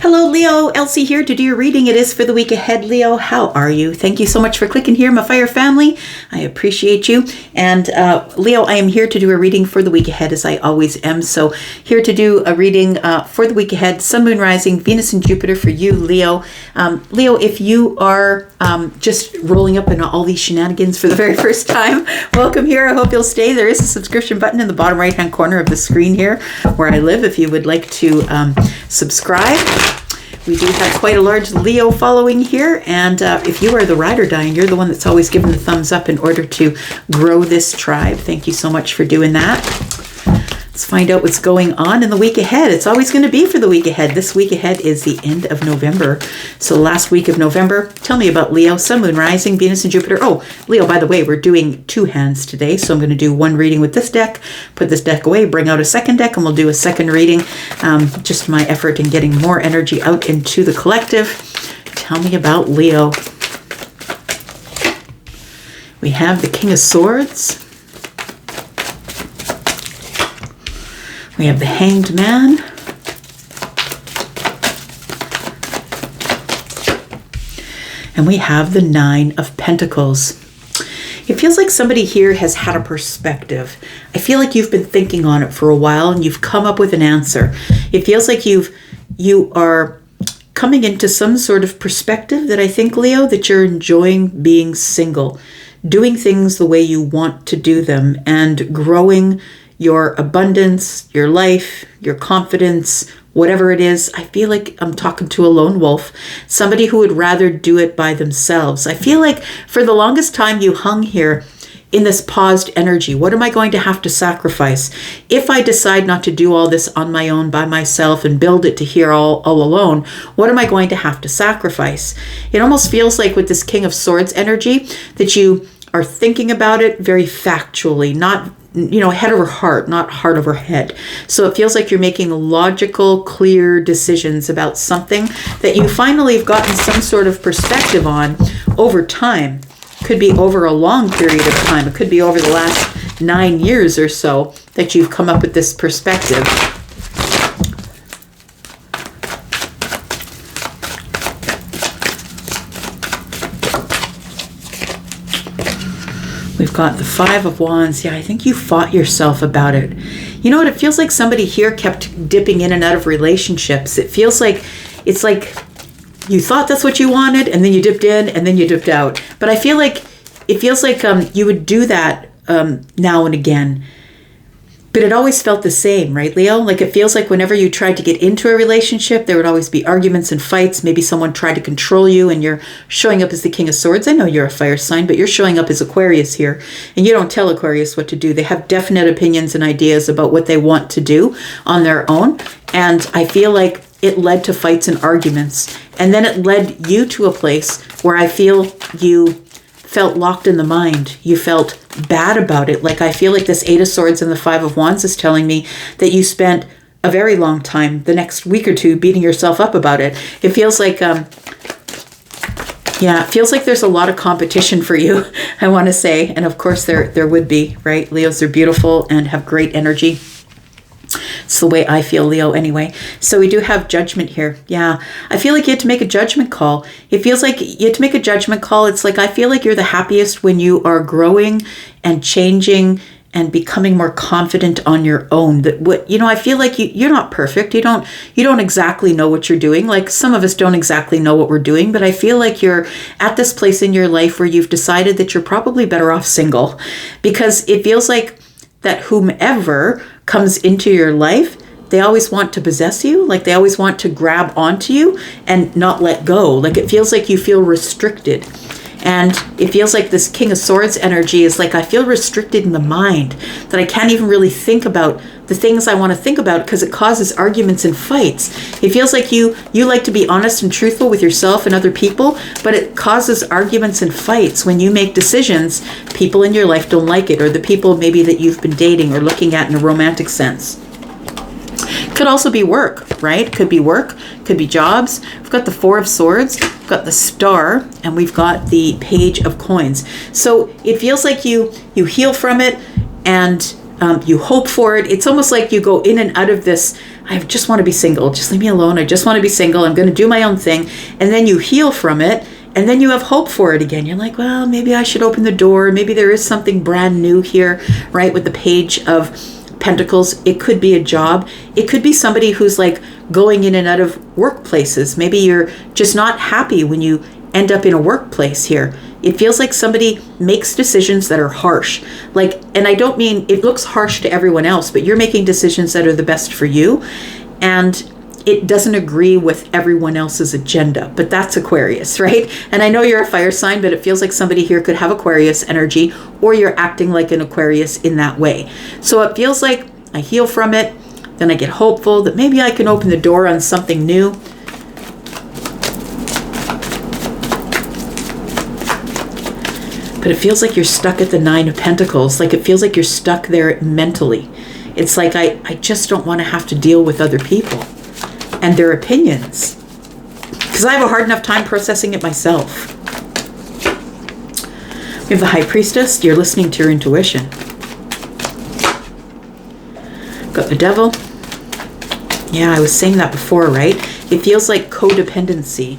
Hello, Leo. Elsie here to do your reading. It is for the week ahead, Leo. How are you? Thank you so much for clicking here, my fire family. I appreciate you. And Leo, I am here to do a reading for the week ahead, as I always am. So here to do a reading for the week ahead, Sun, Moon, Rising, Venus, and Jupiter for you, Leo. Leo, if you are just rolling up in all these shenanigans for the very first time, welcome here. I hope you'll stay. There is a subscription button in the bottom right-hand corner of the screen here where I live if you would like to subscribe. We do have quite a large Leo following here, and if you are the ride or die and you're the one that's always given the thumbs up in order to grow this tribe, thank you so much for doing that. Let's find out what's going on in the week ahead. It's always going to be for the week ahead. This week ahead is the end of November. So last week of November, tell me about Leo, Sun, Moon, Rising, Venus, and Jupiter. Oh, Leo, by the way, we're doing two hands today. So I'm going to do one reading with this deck, put this deck away, bring out a second deck, and we'll do a second reading. Just my effort in getting more energy out into the collective. Tell me about Leo. We have the King of Swords. We have the Hanged Man. And we have the Nine of Pentacles. It feels like somebody here has had a perspective. I feel like you've been thinking on it for a while and you've come up with an answer. It feels like you are coming into some sort of perspective that I think, Leo, that you're enjoying being single, doing things the way you want to do them, and growing your abundance, your life, your confidence, whatever it is. I feel like I'm talking to a lone wolf, somebody who would rather do it by themselves. I feel like for the longest time you hung here in this paused energy. What am I going to have to sacrifice? If I decide not to do all this on my own, by myself, and build it to here all alone, what am I going to have to sacrifice? It almost feels like with this King of Swords energy that you are thinking about it very factually, not head over heart, not heart over head. So it feels like you're making logical, clear decisions about something that you finally have gotten some sort of perspective on over time. Could be over a long period of time. It could be over the last 9 years or so that you've come up with this perspective. We've got the Five of Wands. Yeah, I think you fought yourself about it. You know what? It feels like somebody here kept dipping in and out of relationships. It feels like it's like you thought that's what you wanted, and then you dipped in, and then you dipped out. But I feel like it feels like you would do that now and again. But it always felt the same, right, Leo? Like it feels like whenever you tried to get into a relationship, there would always be arguments and fights. Maybe someone tried to control you and you're showing up as the King of Swords. I know you're a fire sign, but you're showing up as Aquarius here. And you don't tell Aquarius what to do. They have definite opinions and ideas about what they want to do on their own. And I feel like it led to fights and arguments. And then it led you to a place where I feel you felt locked in the mind. You felt bad about it. Like I feel like this Eight of Swords and the Five of Wands is telling me that you spent a very long time, the next week or two, beating yourself up about it. It feels like, it feels like there's a lot of competition for you, I want to say. And of course there would be, right? Leos are beautiful and have great energy. It's the way I feel, Leo, anyway. So we do have judgment here. Yeah, I feel like you had to make a judgment call. It feels like you had to make a judgment call. It's like I feel like you're the happiest when you are growing and changing and becoming more confident on your own. I feel like you're not perfect. You don't exactly know what you're doing. Like some of us don't exactly know what we're doing, but I feel like you're at this place in your life where you've decided that you're probably better off single, because it feels like that whomever comes into your life, they always want to possess you. Like they always want to grab onto you and not let go. Like it feels like you feel restricted. And it feels like this King of Swords energy is like, I feel restricted in the mind, that I can't even really think about the things I want to think about because it causes arguments and fights. It feels like you like to be honest and truthful with yourself and other people, but it causes arguments and fights when you make decisions. People in your life don't like it, or the people maybe that you've been dating or looking at in a romantic sense. Could also be work, right? Could be work, could be jobs. We've got the Four of Swords, we've got the Star, and we've got the Page of Coins. So it feels like you heal from it and you hope for it. It's almost like you go in and out of this, I just want to be single. Just leave me alone. I just want to be single. I'm going to do my own thing. And then you heal from it. And then you have hope for it again. You're like, well, maybe I should open the door. Maybe there is something brand new here, right? With the Page of Pentacles. It could be a job. It could be somebody who's like going in and out of workplaces. Maybe you're just not happy when you end up in a workplace here. It feels like somebody makes decisions that are harsh. Like, and I don't mean it looks harsh to everyone else, but you're making decisions that are the best for you. And it doesn't agree with everyone else's agenda, but that's Aquarius, right? And I know you're a fire sign, but it feels like somebody here could have Aquarius energy, or you're acting like an Aquarius in that way. So it feels like I heal from it, then I get hopeful that maybe I can open the door on something new. But it feels like you're stuck at the Nine of Pentacles. Like it feels like you're stuck there mentally. It's like, I just don't want to have to deal with other people and their opinions, because I have a hard enough time processing it myself. We have the High Priestess. You're listening to your intuition. Got the Devil. Yeah, I was saying that before, right? It feels like codependency.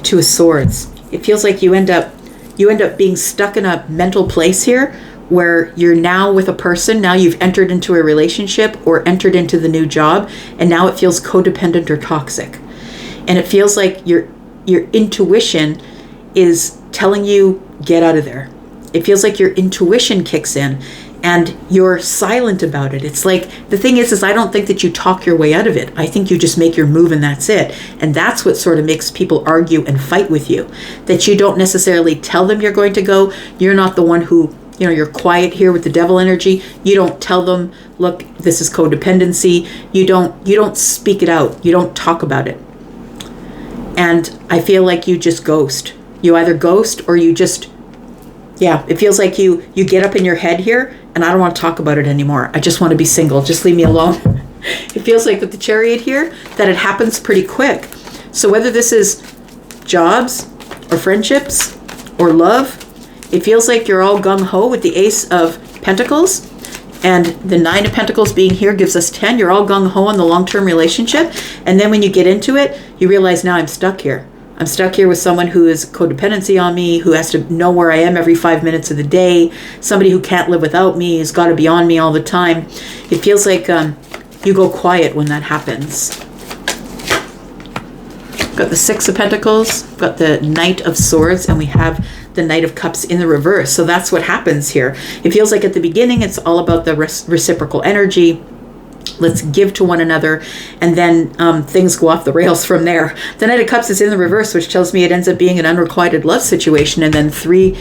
Two of Swords. It feels like you end up being stuck in a mental place here where you're now with a person, now you've entered into a relationship or entered into the new job, and now it feels codependent or toxic. And it feels like your intuition is telling you, get out of there. It feels like your intuition kicks in and you're silent about it. It's like, the thing is I don't think that you talk your way out of it. I think you just make your move and that's it. And that's what sort of makes people argue and fight with you. That you don't necessarily tell them you're going to go. You're not the one who, you're quiet here with the Devil energy. You don't tell them, look, this is codependency. You don't speak it out. You don't talk about it. And I feel like you just ghost. You either ghost or you just, it feels like you get up in your head here and I don't want to talk about it anymore. I just want to be single. Just leave me alone. It feels like with the Chariot here that it happens pretty quick. So whether this is jobs or friendships or love, it feels like you're all gung-ho with the Ace of Pentacles, and the Nine of Pentacles being here gives us 10. You're all gung-ho on the long-term relationship. And then when you get into it, you realize, now I'm stuck here. I'm stuck here with someone who is codependency on me, who has to know where I am every 5 minutes of the day, somebody who can't live without me, has got to be on me all the time. It feels like you go quiet when that happens. Got the Six of Pentacles, got the Knight of Swords, and we have the Knight of Cups in the reverse. So that's what happens here. It feels like at the beginning, it's all about the reciprocal energy. Let's give to one another, and then things go off the rails from there. The Knight of Cups is in the reverse, which tells me it ends up being an unrequited love situation, and then three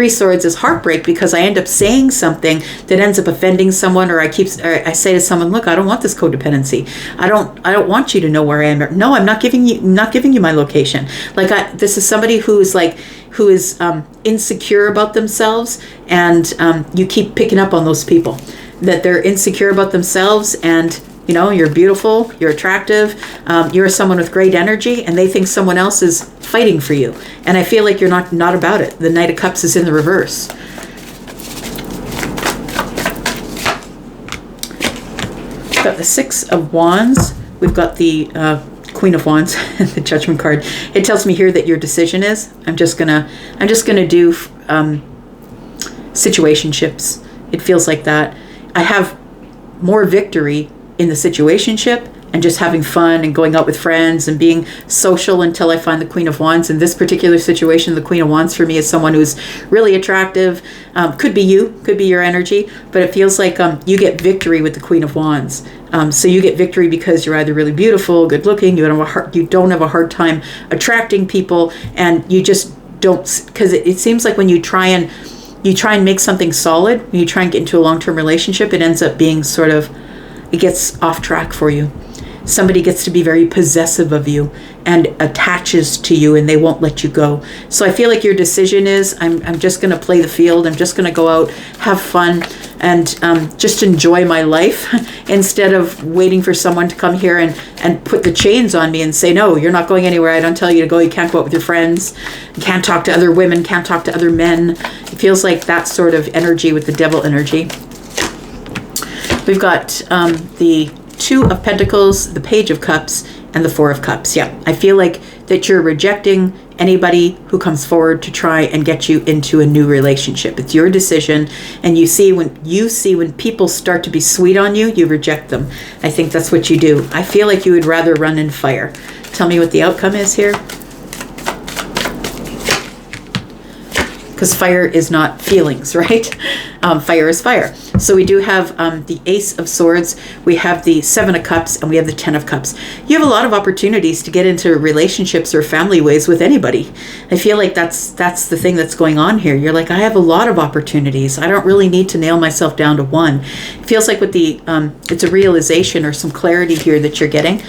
Swords is heartbreak, because I end up saying something that ends up offending someone, or I say to someone, look, I don't want this codependency. I don't want you to know where I am. No, I'm not giving you my location. Like this is somebody who is insecure about themselves, and you keep picking up on those people. That they're insecure about themselves, and you're beautiful, you're attractive, you're someone with great energy, and they think someone else is fighting for you. And I feel like you're not about it. The Knight of Cups is in the reverse. We've got the Six of Wands. We've got the Queen of Wands, the Judgment card. It tells me here that your decision is, I'm just gonna do situationships. It feels like that. I have more victory in the situationship and just having fun and going out with friends and being social until I find the Queen of Wands. In this particular situation, the Queen of Wands for me is someone who's really attractive. Could be you, could be your energy, but it feels like you get victory with the Queen of Wands. So you get victory because you're either really beautiful, good looking, you don't have a hard time attracting people, and you just don't, because it seems like when you try and make something solid, when you try and get into a long-term relationship, it ends up being it gets off track for you. Somebody gets to be very possessive of you and attaches to you, and they won't let you go. So I feel like your decision is, I'm just going to play the field. I'm just going to go out, have fun, and just enjoy my life instead of waiting for someone to come here and put the chains on me and say, no, you're not going anywhere. I don't tell you to go. You can't go out with your friends. You can't talk to other women. Can't talk to other men. It feels like that sort of energy with the Devil energy. We've got the Two of Pentacles, the Page of Cups, and the Four of Cups. Yeah, I feel like that you're rejecting anybody who comes forward to try and get you into a new relationship. It's your decision, and you see when people start to be sweet on you, you reject them. I think that's what you do. I feel like you would rather run in fire. Tell me what the outcome is here. Because fire is not feelings, right? Fire is fire. So we do have the Ace of Swords, we have the Seven of Cups, and we have the Ten of Cups. You have a lot of opportunities to get into relationships or family ways with anybody. I feel like that's the thing that's going on here. You're like, I have a lot of opportunities. I don't really need to nail myself down to one. It feels like with the, it's a realization or some clarity here that you're getting.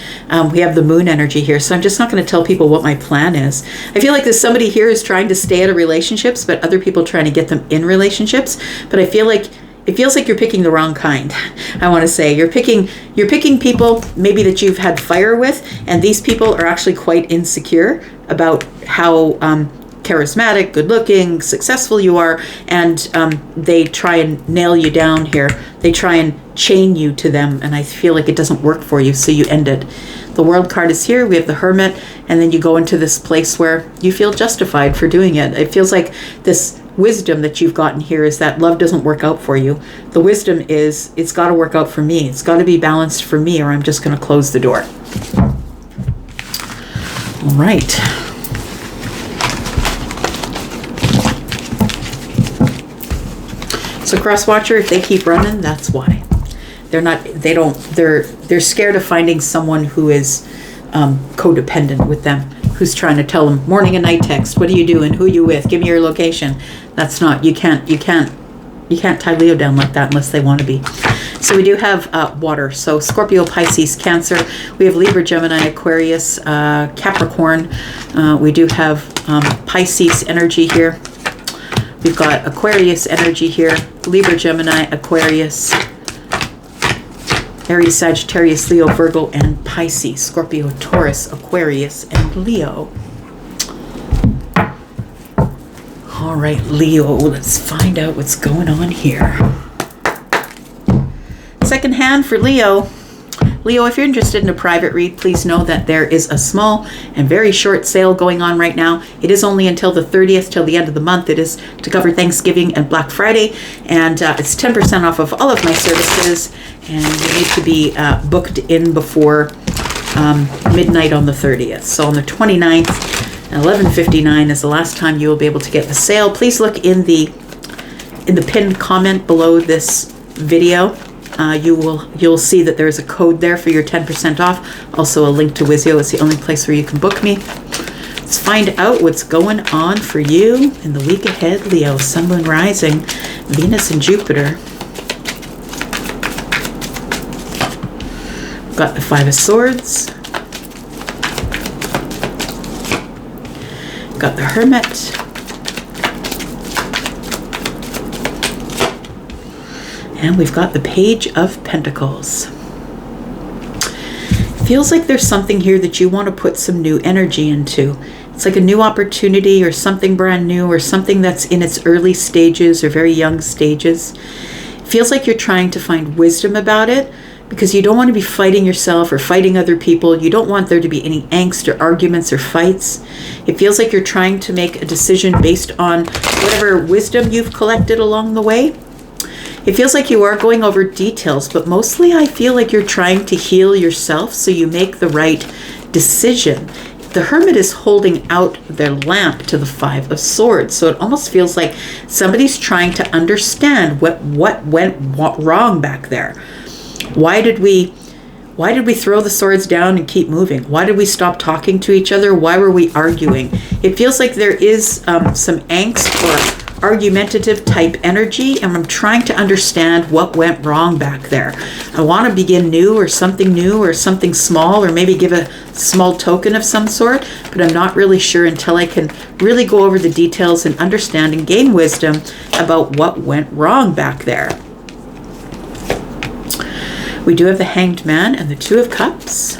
We have the Moon energy here, so I'm just not going to tell people what my plan is. I feel like there's somebody here who's trying to stay out of relationships, but other people trying to get them in relationships. But I feel like it feels like you're picking the wrong kind. I want to say you're picking people maybe that you've had fire with, and these people are actually quite insecure about how charismatic, good looking, successful you are, and they try and nail you down here. They try and chain you to them, and I feel like it doesn't work for you, so you end it. The World card is here. We have the Hermit, and then you go into this place where you feel justified for doing it. It feels like this wisdom that you've gotten here is that love doesn't work out for you. The wisdom is it's got to work out for me. It's got to be balanced for me, or I'm just going to close the door. All right. So Crosswatcher, if they keep running, that's why. They're scared of finding someone who is codependent with them, who's trying to tell them morning and night text, what are you doing, who are you with, give me your location. That's not, you can't tie Leo down like that unless they want to be. So we do have water, so Scorpio, Pisces, Cancer. We have Libra, Gemini, Aquarius, Capricorn. We do have Pisces energy here. We've got Aquarius energy here, Libra, Gemini, Aquarius, Aries, Sagittarius, Leo, Virgo, and Pisces. Scorpio, Taurus, Aquarius, and Leo. All right, Leo, let's find out what's going on here. Second hand for Leo. Leo, if you're interested in a private read, please know that there is a small and very short sale going on right now. It is only until the 30th, till the end of the month. It is to cover Thanksgiving and Black Friday, and it's 10% off of all of my services, and you need to be booked in before midnight on the 30th. So on the 29th, 11:59 is the last time you will be able to get the sale. Please look in the pinned comment below this video. You'll see that there's a code there for your 10% off. Also a link to Wizio. It's the only place where you can book me. Let's find out what's going on for you in the week ahead, Leo. Sun, Moon, Rising, Venus, and Jupiter. Got the Five of Swords. Got the Hermit. And we've got the Page of Pentacles. Feels like there's something here that you want to put some new energy into. It's like a new opportunity or something brand new or something that's in its early stages or very young stages. It feels like you're trying to find wisdom about it because you don't want to be fighting yourself or fighting other people. You don't want there to be any angst or arguments or fights. It feels like you're trying to make a decision based on whatever wisdom you've collected along the way. It feels like you are going over details, but mostly I feel like you're trying to heal yourself so you make the right decision. The Hermit is holding out their lamp to the Five of Swords, so it almost feels like somebody's trying to understand what went wrong back there. Why did we throw the swords down and keep moving? Why did we stop talking to each other? Why were we arguing? It feels like there is some angst or argumentative type energy, and I'm trying to understand what went wrong back there. I want to begin new or something small, or maybe give a small token of some sort, but I'm not really sure until I can really go over the details and understand and gain wisdom about what went wrong back there. We do have the Hanged Man and the Two of Cups.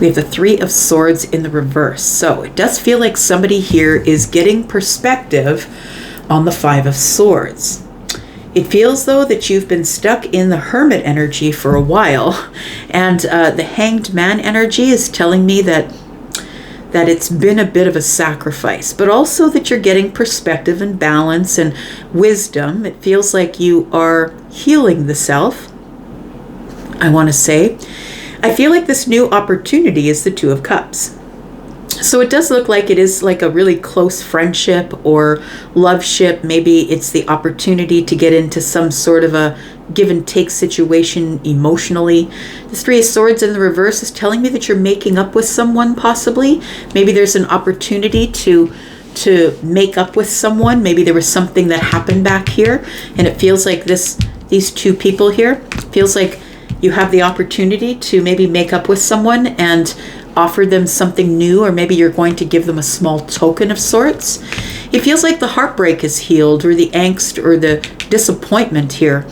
We have the Three of Swords in the reverse. So it does feel like somebody here is getting perspective on the Five of Swords. It feels, though, that you've been stuck in the Hermit energy for a while, and the Hanged Man energy is telling me that it's been a bit of a sacrifice, but also that you're getting perspective and balance and wisdom. It feels like you are healing the self, I want to say. I feel like this new opportunity is the Two of Cups. So it does look like it is like a really close friendship or loveship. Maybe it's the opportunity to get into some sort of a give and take situation emotionally. The Three of Swords in the reverse is telling me that you're making up with someone, possibly. Maybe there's an opportunity to make up with someone. Maybe there was something that happened back here, and it feels like these two people here, feels like you have the opportunity to maybe make up with someone and offer them something new, or maybe you're going to give them a small token of sorts. It feels like the heartbreak is healed, or the angst or the disappointment here,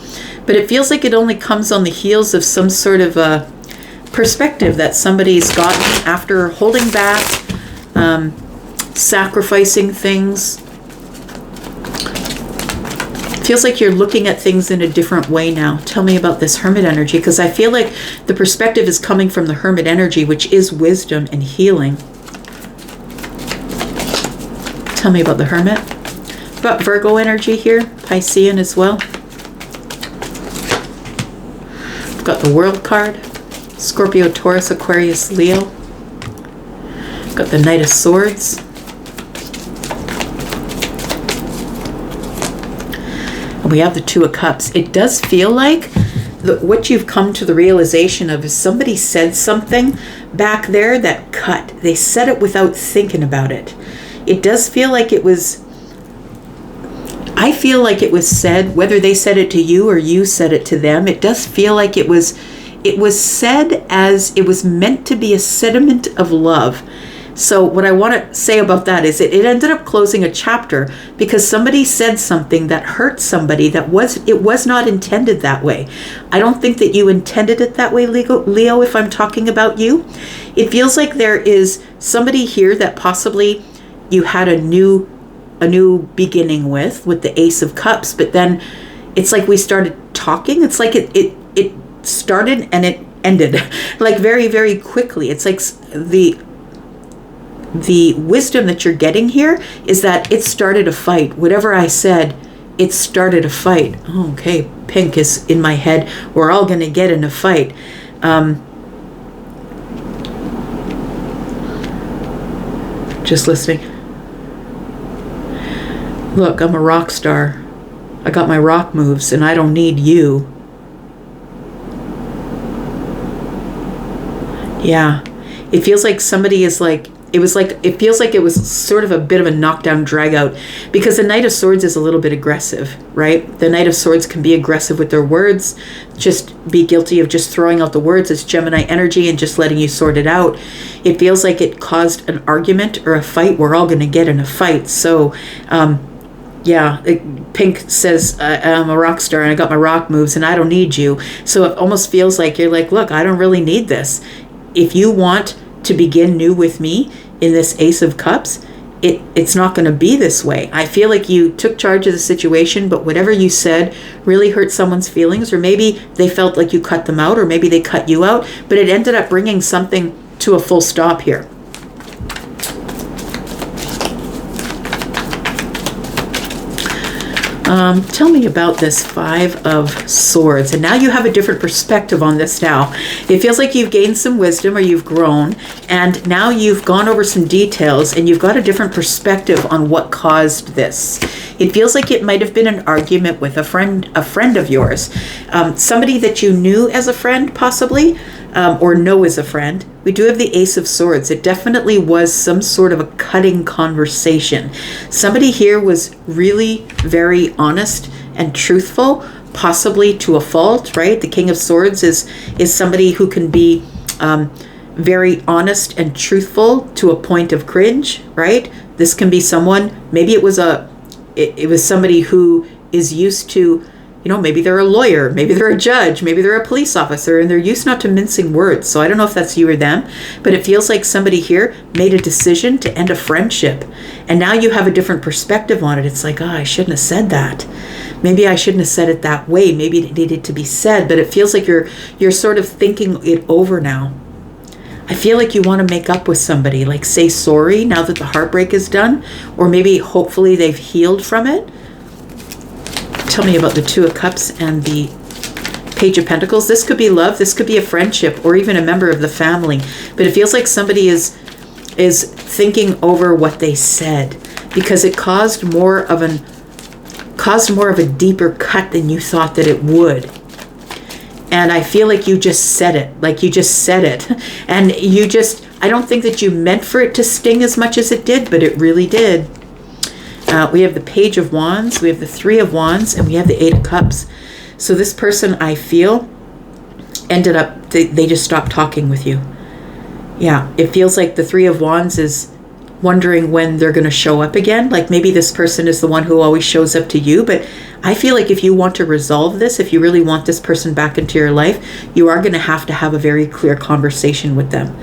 but it feels like it only comes on the heels of some sort of a perspective that somebody's gotten after holding back, sacrificing things. Feels like you're looking at things in a different way now. Tell me about this Hermit energy, because I feel like the perspective is coming from the Hermit energy, which is wisdom and healing. Tell me about the Hermit. Got Virgo energy here, Piscean as well. Got the World card, Scorpio, Taurus, Aquarius, Leo. Got the Knight of Swords. We have the Two of Cups. It does feel like what you've come to the realization of is somebody said something back there that cut. They said it without thinking about it. It does feel like it was, I feel like it was said, whether they said it to you or you said it to them, it does feel like it was said as it was meant to be a sentiment of love. So what I want to say about that is it ended up closing a chapter because somebody said something that hurt somebody it was not intended that way. I don't think that you intended it that way, Leo, if I'm talking about you. It feels like there is somebody here that possibly you had a new beginning with the Ace of Cups, but then it's like we started talking. It's like it started and it ended like very, very quickly. It's like the wisdom that you're getting here is that it started a fight. Whatever I said, it started a fight. Oh, okay, pink is in my head. We're all going to get in a fight. Just listening. Look, I'm a rock star. I got my rock moves and I don't need you. Yeah. It feels like somebody is like, it feels like it was sort of a bit of a knockdown drag out, because the Knight of Swords is a little bit aggressive, right? The Knight of Swords can be aggressive with their words, just be guilty of just throwing out the words. It's Gemini energy and just letting you sort it out. It feels like it caused an argument or a fight. We're all going to get in a fight. So, yeah, Pink says, I'm a rock star and I got my rock moves and I don't need you. So it almost feels like you're like, look, I don't really need this. If you want to begin new with me in this Ace of Cups, it's not going to be this way. I feel like you took charge of the situation, but whatever you said really hurt someone's feelings, or maybe they felt like you cut them out, or maybe they cut you out, but it ended up bringing something to a full stop here. Tell me about this Five of Swords. And now you have a different perspective on this now. It feels like you've gained some wisdom, or you've grown, and now you've gone over some details and you've got a different perspective on what caused this. It feels like it might have been an argument with a friend of yours. Somebody that you knew as a friend, possibly, or know as a friend. We do have the Ace of Swords. It definitely was some sort of a cutting conversation. Somebody here was really very honest and truthful, possibly to a fault, right? The King of Swords is somebody who can be very honest and truthful to a point of cringe, right? This can be someone, maybe it was somebody who is used to maybe they're a lawyer, maybe they're a judge, maybe they're a police officer, and they're used not to mincing words. So I don't know if that's you or them, but it feels like somebody here made a decision to end a friendship. And now you have a different perspective on it. It's like, I shouldn't have said that. Maybe I shouldn't have said it that way. Maybe it needed to be said, but it feels like you're sort of thinking it over now. I feel like you want to make up with somebody, like say sorry now that the heartbreak is done, or maybe hopefully they've healed from it. Tell me about the Two of Cups and the Page of Pentacles. This could be love, this could be a friendship, or even a member of the family. But it feels like somebody is thinking over what they said, because it caused more of a deeper cut than you thought that it would. And I feel like you just said it, And I don't think that you meant for it to sting as much as it did, but it really did. We have the Page of Wands, we have the Three of Wands, and we have the Eight of Cups. So this person, I feel, ended up, they just stopped talking with you. Yeah, it feels like the Three of Wands is wondering when they're going to show up again. Like maybe this person is the one who always shows up to you, but I feel like if you want to resolve this, if you really want this person back into your life, you are going to have a very clear conversation with them.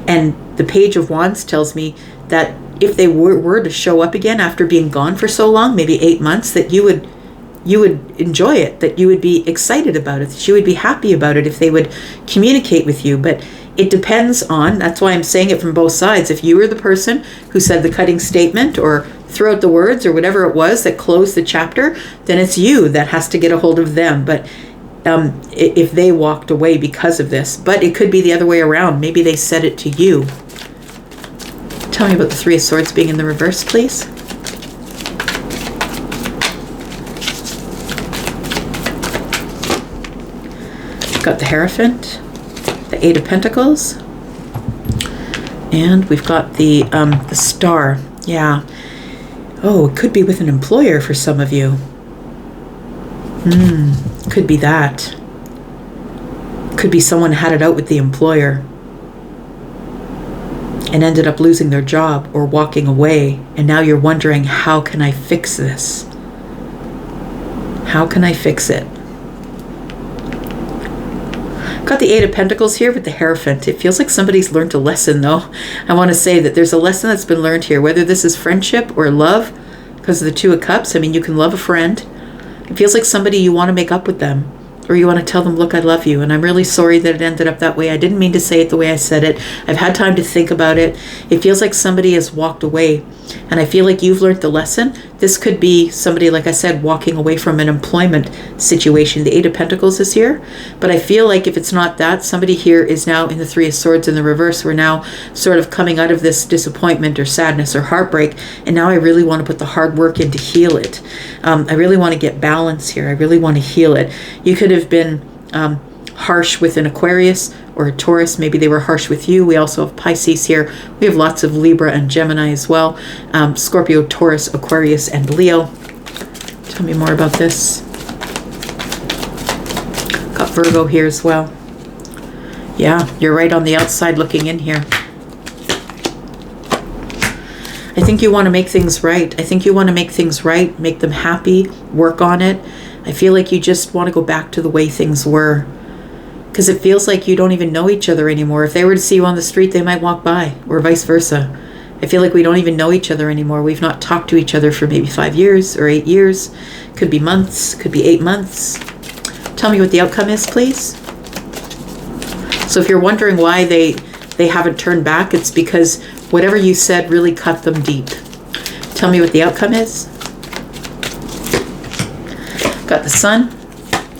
And the Page of Wands tells me that if they were to show up again after being gone for so long, maybe 8 months, that you would enjoy it, that you would be excited about it, that you would be happy about it if they would communicate with you. But it depends on, that's why I'm saying it from both sides. If you were the person who said the cutting statement or threw out the words or whatever it was that closed the chapter, then it's you that has to get a hold of them. But if they walked away because of this, but it could be the other way around. Maybe they said it to you. Tell me about the Three of Swords being in the reverse, please. Got the Hierophant, the Eight of Pentacles, and we've got the Star. Yeah. Oh, it could be with an employer for some of you. Could be that. Could be someone had it out with the employer and ended up losing their job or walking away, and now you're wondering, how can I fix this? How can I fix it? Got the Eight of Pentacles here with the Hierophant. It feels like somebody's learned a lesson, though. I want to say that there's a lesson that's been learned here, whether this is friendship or love, because of the Two of Cups. I mean, you can love a friend. It feels like somebody, you want to make up with them, or you want to tell them, look, I love you, and I'm really sorry that it ended up that way. I didn't mean to say it the way I said it. I've had time to think about it. It feels like somebody has walked away, and I feel like you've learned the lesson. This could be somebody, like I said, walking away from an employment situation. The Eight of Pentacles is here, but I feel like if it's not that, somebody here is now in the Three of Swords in the reverse. We're now sort of coming out of this disappointment or sadness or heartbreak, and now I really want to put the hard work in to heal it. I really want to get balance here. I really want to heal it. You could have been harsh with an Aquarius or a Taurus. Maybe they were harsh with you. We also have Pisces here. We have lots of Libra and Gemini as well. Scorpio, Taurus, Aquarius, and Leo. Tell me more about this. Got Virgo here as well. Yeah, you're right on the outside looking in here. I think you want to make things right. I think you want to make things right, make them happy, work on it. I feel like you just want to go back to the way things were, because it feels like you don't even know each other anymore. If they were to see you on the street, they might walk by, or vice versa. I feel like we don't even know each other anymore. We've not talked to each other for maybe 5 years or 8 years. Could be months, could be 8 months. Tell me what the outcome is, please. So if you're wondering why they haven't turned back, it's because whatever you said really cut them deep. Tell me what the outcome is. Got the Sun,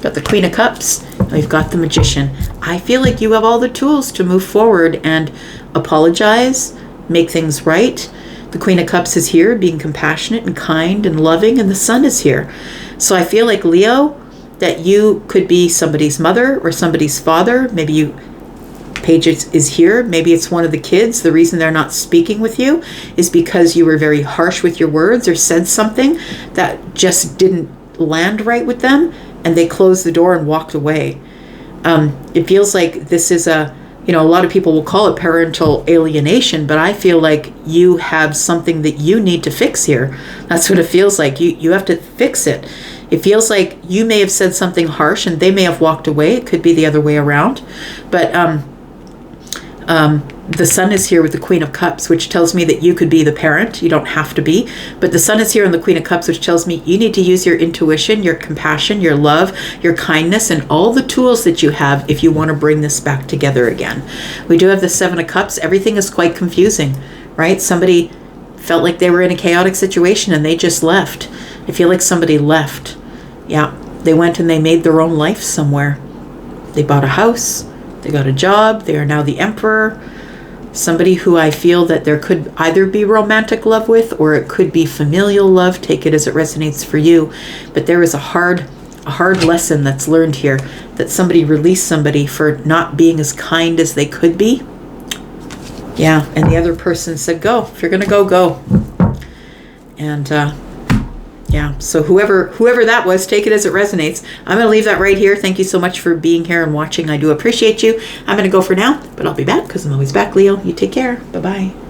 got the Queen of Cups, and we've got the Magician. I feel like you have all the tools to move forward and apologize, make things right. The Queen of Cups is here, being compassionate and kind and loving, and the Sun is here. So I feel like, Leo, that you could be somebody's mother or somebody's father. Maybe you, Page is here. Maybe it's one of the kids. The reason they're not speaking with you is because you were very harsh with your words or said something that just didn't land right with them, and they closed the door and walked away. It feels like this is a lot of people will call it parental alienation, but I feel like you have something that you need to fix here. That's what it feels like. You have to fix it. It feels like you may have said something harsh and they may have walked away. It could be the other way around. But the Sun is here with the Queen of Cups, which tells me that you could be the parent. You don't have to be. But the Sun is here in the Queen of Cups, which tells me you need to use your intuition, your compassion, your love, your kindness, and all the tools that you have if you want to bring this back together again. We do have the Seven of Cups. Everything is quite confusing, right? Somebody felt like they were in a chaotic situation and they just left. I feel like somebody left. Yeah, they went and they made their own life somewhere. They bought a house. They got a job. They are now the Emperor. Somebody who I feel that there could either be romantic love with, or it could be familial love. Take it as it resonates for you. But there is a hard lesson that's learned here, that somebody released somebody for not being as kind as they could be. Yeah, and the other person said, go. If you're going to go, go. And yeah, so whoever that was, take it as it resonates. I'm going to leave that right here. Thank you so much for being here and watching. I do appreciate you. I'm going to go for now, but I'll be back because I'm always back, Leo. You take care. Bye-bye.